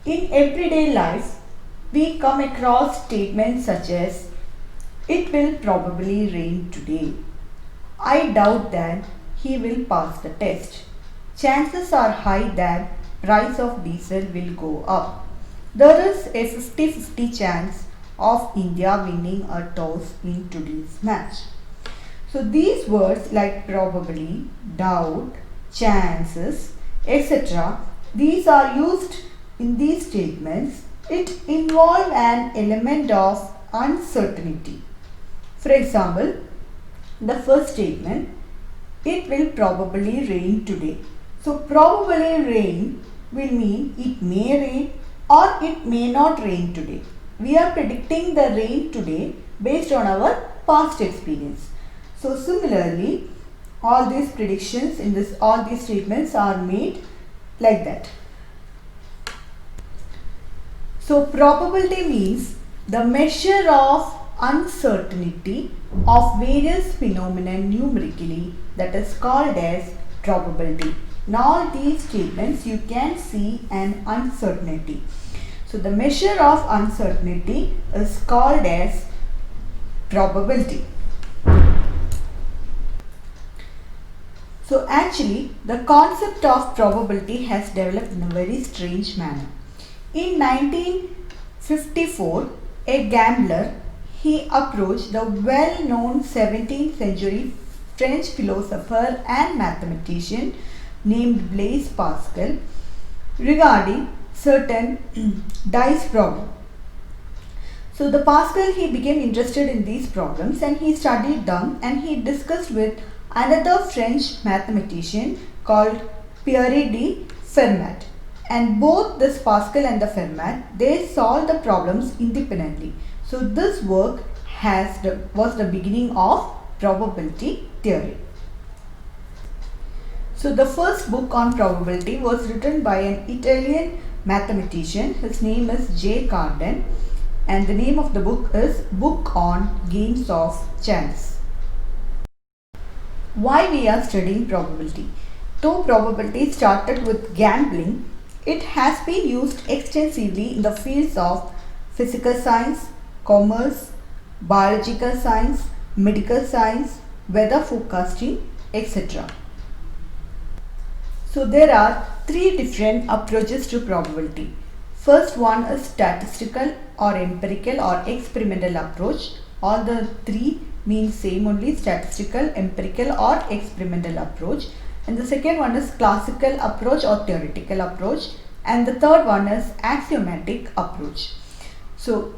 In everyday life, we come across statements such as, "It will probably rain today." "I doubt that he will pass the test." "Chances are high that price of diesel will go up." "There is a 50-50 chance of India winning a toss in today's match." So these words like probably, doubt, chances, etc., these are used in these statements. It involve an element of uncertainty. For example, the first statement, "It will probably rain today." So probably rain will mean it may rain or it may not rain today. We are predicting the rain today based on our past experience. So similarly, all these predictions in this, all these statements are made like that. So probability means the measure of uncertainty of various phenomena numerically, that is called as probability. In all these statements you can see an uncertainty. So the measure of uncertainty is called as probability. So actually the concept of probability has developed in a very strange manner. In 1954, a gambler, he approached the well-known 17th century French philosopher and mathematician named Blaise Pascal regarding certain dice problem. So the Pascal, he became interested in these problems and he studied them, and he discussed with another French mathematician called Pierre de Fermat. And both this Pascal and the Fermat, they solved the problems independently. So this work was the beginning of probability theory. So the first book on probability was written by an Italian mathematician. His name is J. Cardan, and the name of the book is Book on Games of Chance. Why we are studying probability? Though probability started with gambling, it has been used extensively in the fields of physical science, commerce, biological science, medical science, weather forecasting, etc. So there are three different approaches to probability. First one is statistical or empirical or experimental approach. All the three mean same only, statistical, empirical or experimental approach. And the second one is classical approach or theoretical approach. And the third one is axiomatic approach. So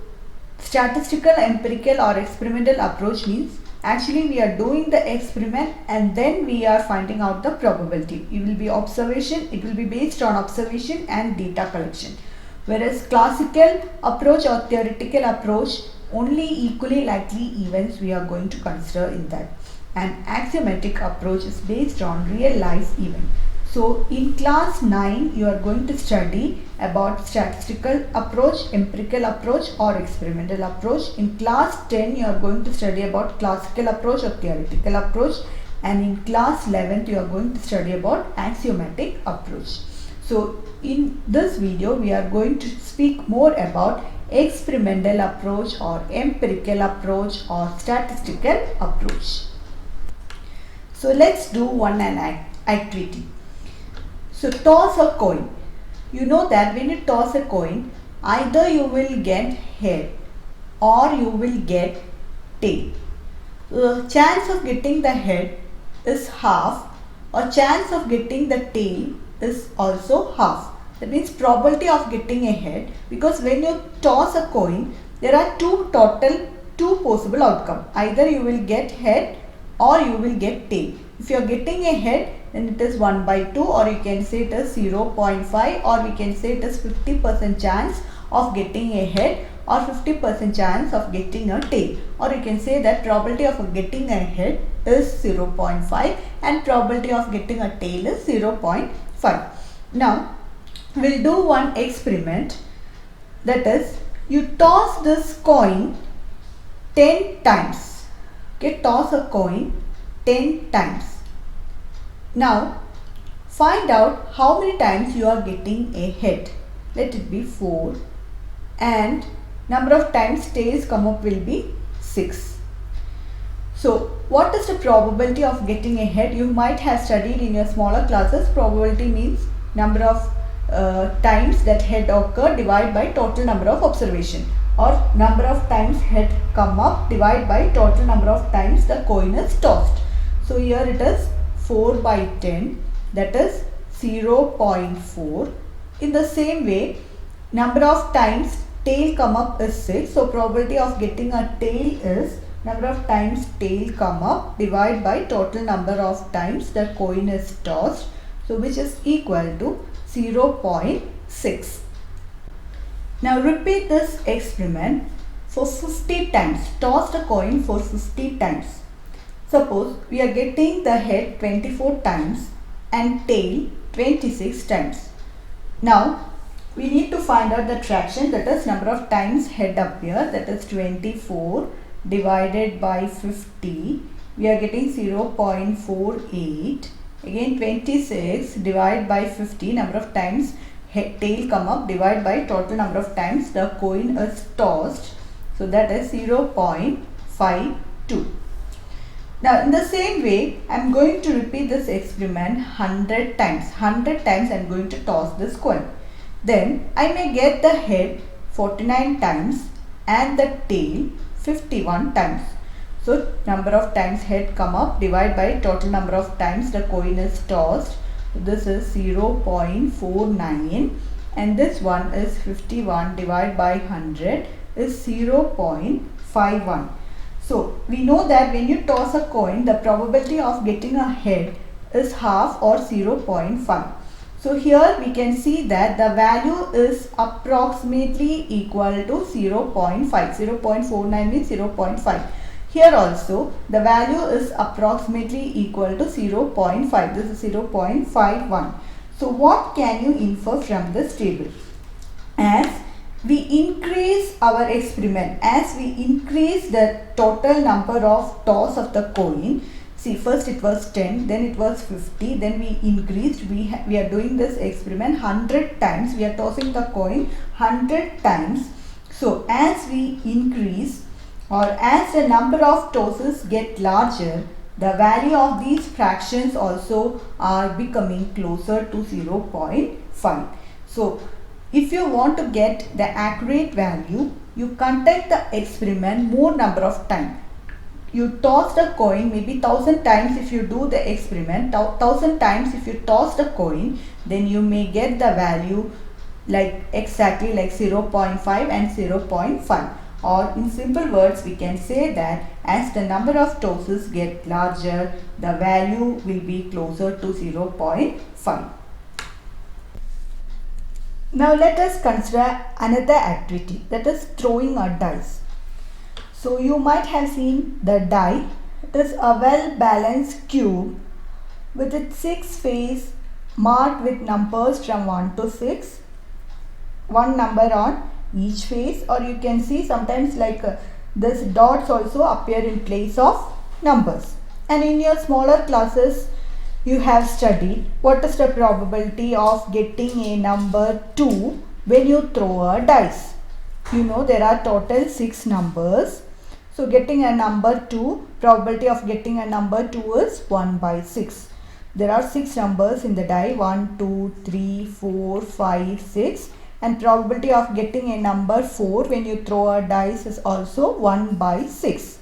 statistical, empirical or experimental approach means actually we are doing the experiment and then we are finding out the probability. It will be observation, it will be based on observation and data collection. Whereas classical approach or theoretical approach, only equally likely events we are going to consider in that. And axiomatic approach is based on real life event. So in class 9 you are going to study about statistical approach, empirical approach or experimental approach. In class 10 you are going to study about classical approach or theoretical approach, and in class 11th you are going to study about axiomatic approach. So in this video we are going to speak more about experimental approach or empirical approach or statistical approach. So let's do one activity. So toss a coin. You know that when you toss a coin, either you will get head or you will get tail. The chance of getting the head is half, or chance of getting the tail is also half. That means probability of getting a head, because when you toss a coin, there are two possible outcomes. Either you will get head or you will get tail. If you are getting a head, then it is 1/2, or you can say it is 0.5, or we can say it is 50% chance of getting a head or 50% chance of getting a tail, or you can say that probability of getting a head is 0.5 and probability of getting a tail is 0.5. Now we'll do one experiment, that is you toss this coin 10 times. Okay, toss a coin 10 times. Now find out how many times you are getting a head. let it be 4, and number of times tails come up will be 6. So what is the probability of getting a head? You might have studied in your smaller classes. Probability means number of times that head occur divided by total number of observation, or number of times head come up divided by total number of times the coin is tossed. So here it is 4 by 10, that is 0.4. In the same way, number of times tail come up is 6. So probability of getting a tail is number of times tail come up divided by total number of times the coin is tossed, so which is equal to 0.6. Now repeat this experiment for 50 times. Toss the coin for 50 times. Suppose we are getting the head 24 times and tail 26 times. Now we need to find out the traction, that is number of times head appear, that is 24 divided by 50. We are getting 0.48. Again 26 divided by 50, number of times tail come up divided by total number of times the coin is tossed, so that is 0.52. Now in the same way, I am going to repeat this experiment 100 times. 100 times I am going to toss this coin. Then I may get the head 49 times and the tail 51 times. So number of times head come up divided by total number of times the coin is tossed. This is 0.49, and this one is 51 divided by 100 is 0.51. So we know that when you toss a coin, the probability of getting a head is half, or 0.5. So here we can see that the value is approximately equal to 0.5. 0.49 means 0.5. Here also the value is approximately equal to 0.5. This is 0.51. So what can you infer from this table? As we increase our experiment, as we increase the total number of toss of the coin, see, first it was 10, then it was 50, then we increased. We are doing this experiment 100 times. We are tossing the coin 100 times. So as we increase, or as the number of tosses get larger, the value of these fractions also are becoming closer to 0.5. So if you want to get the accurate value, you conduct the experiment more number of times. You toss the coin maybe 1000 times. If you do the experiment 1000 times, if you toss the coin, then you may get the value like exactly like 0.5 and 0.5. Or in simple words, we can say that as the number of tosses get larger, the value will be closer to 0.5. Now let us consider another activity, that is throwing a dice. So you might have seen the die. It is a well balanced cube with its 6 faces marked with numbers from 1 to 6. One number on each face, or you can see sometimes like this dots also appear in place of numbers. And in your smaller classes you have studied what is the probability of getting a number 2 when you throw a dice. You know there are total 6 numbers. So getting a number 2, probability of getting a number 2 is 1 by 6. There are 6 numbers in the die, 1, 2, 3, 4, 5, 6. And probability of getting a number 4 when you throw a dice is also 1 by 6.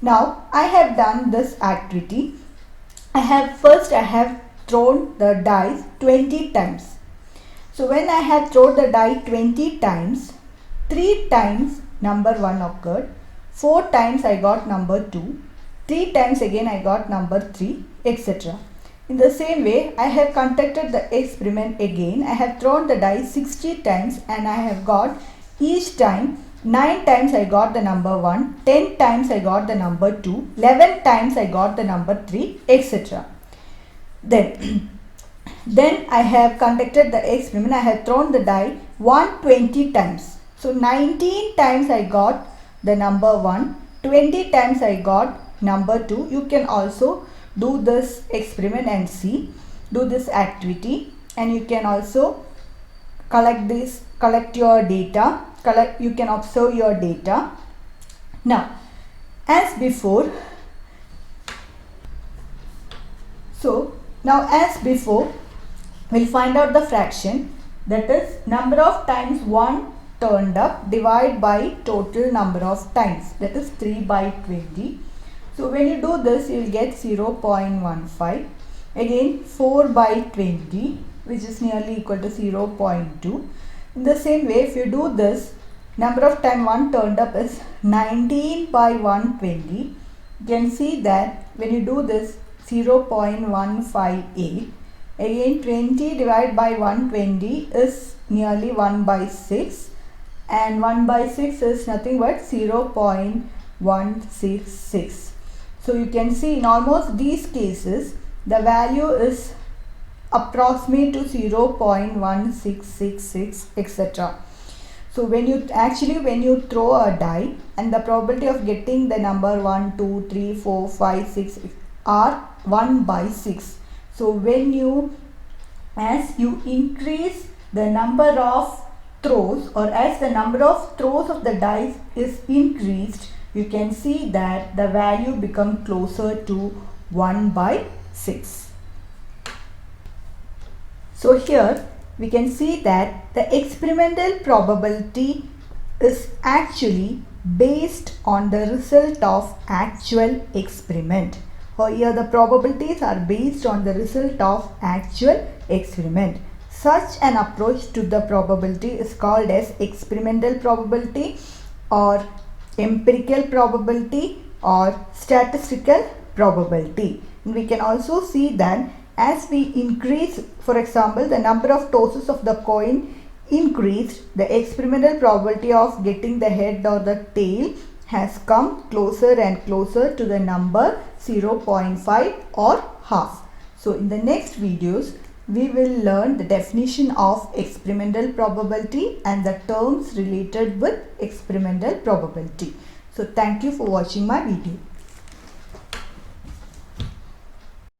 Now I have done this activity. I have thrown the dice 20 times. So when I have thrown the die 20 times, 3 times number 1 occurred, 4 times I got number 2, 3 times again I got number 3, etc. In the same way, I have conducted the experiment again. I have thrown the dice 60 times and I have got each time 9 times I got the number 1, 10 times I got the number 2, 11 times I got the number 3, etc. Then I have conducted the experiment. I have thrown the die 120 times. So 19 times I got the number 1, 20 times I got number 2. You can also do this experiment and see, do this activity, and you can also collect your data, you can observe your data. Now, as before, we'll find out the fraction, that is number of times 1 turned up divided by total number of times, that is 3 by 20. So when you do this, you will get 0.15. Again 4 by 20, which is nearly equal to 0.2. In the same way, if you do this, number of time 1 turned up is 19 by 120. You can see that when you do this, 0.158. Again 20 divided by 120 is nearly 1 by 6, and 1 by 6 is nothing but 0.166. So you can see in almost these cases the value is approximate to 0.1666, etc. So when you throw a die, and the probability of getting the number 1, 2, 3, 4, 5, 6 are 1 by 6. So as you increase the number of throws, or as the number of throws of the dice is increased, you can see that the value becomes closer to 1 by 6. So here we can see that the experimental probability is actually based on the result of actual experiment. Here the probabilities are based on the result of actual experiment. Such an approach to the probability is called as experimental probability, or empirical probability, or statistical probability. And we can also see that as we increase, for example, the number of tosses of the coin increased, the experimental probability of getting the head or the tail has come closer and closer to the number 0.5 or half. So in the next videos, we will learn the definition of experimental probability and the terms related with experimental probability. So thank you for watching my video.